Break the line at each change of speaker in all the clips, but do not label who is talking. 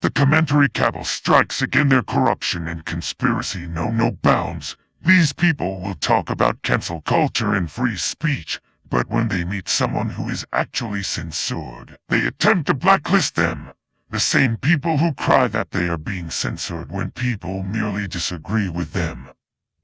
the commentary cabal strikes again, their corruption and conspiracy know no bounds. These people will talk about cancel culture and free speech, but when they meet someone who is actually censored, they attempt to blacklist them. The same people who cry that they are being censored when people merely disagree with them.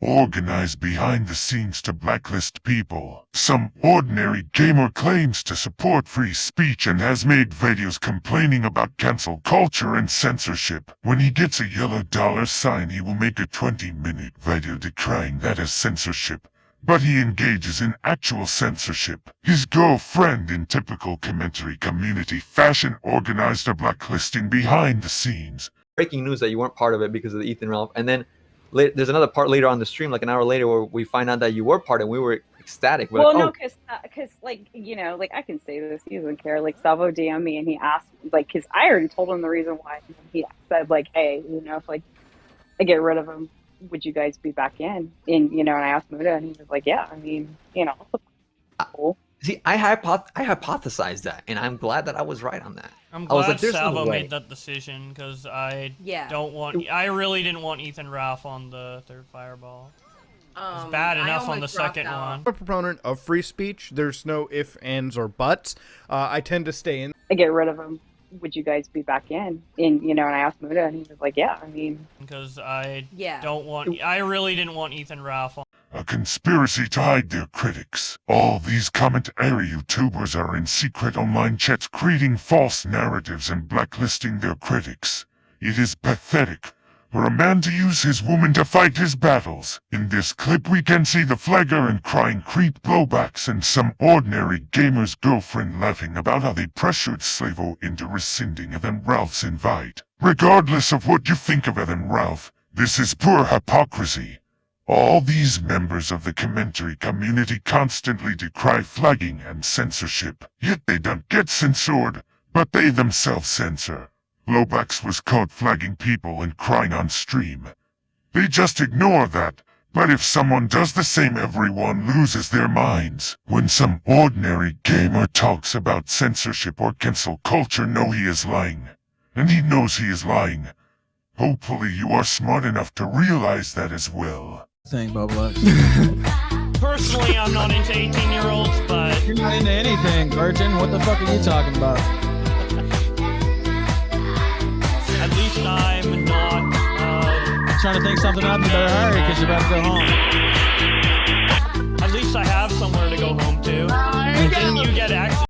Organized behind the scenes to blacklist people. Some ordinary gamer claims to support free speech and has made videos complaining about cancel culture and censorship. When he gets a yellow $sign, he will make a 20-minute video decrying that as censorship. But he engages in actual censorship. His girlfriend, in typical commentary community fashion, organized a blacklisting behind the scenes.
Breaking news that you weren't part of it because of the Ethan Ralph, and then there's another part later on the stream, like an hour later, where we find out that you were part, and we were ecstatic. We're
well,
like,
no, because like, you know, like I can say this, he doesn't care. Like Salvo DM'd me and he asked, like, because I already told him the reason why. He said, like, hey, you know, if like I get rid of him, would you guys be back in? And you know, and I asked Muda, and he was like, yeah. I mean, you know, cool.
See, I hypothesized that, and I'm glad that I was right on that.
I'm glad
like,
Salvo made that decision, because I really didn't want Ethan Ralph on the third fireball. It's bad enough on the second one.
I'm a proponent of free speech. There's no ifs, ands, or buts. I tend to stay in.
I get rid of him, would you guys be back in? And you know, and I asked Muda, and he was like, yeah. I mean,
because I really didn't want Ethan Ralph on.
A conspiracy to hide their critics. All these commentary YouTubers are in secret online chats creating false narratives and blacklisting their critics. It is pathetic for a man to use his woman to fight his battles. In this clip we can see the flagger and crying creep Blowbax and SomeOrdinaryGamer's girlfriend laughing about how they pressured Slavo into rescinding Evan Ralph's invite. Regardless of what you think of Evan Ralph, this is pure hypocrisy. All these members of the commentary community constantly decry flagging and censorship, yet they don't get censored, but they themselves censor. Blowbax was caught flagging people and crying on stream. They just ignore that, but if someone does the same, everyone loses their minds. When some ordinary gamer talks about censorship or cancel culture, know he is lying. And he knows he is lying. Hopefully you are smart enough to realize that as well.
Thing, Blowbax.
Personally, I'm not into 18-year-olds, but...
You're not into anything, virgin. What the fuck are you talking about?
At least I'm not,
Trying to think something up, you better hurry, because you're about to go home.
At least I have somewhere to go home to. Didn't you get access?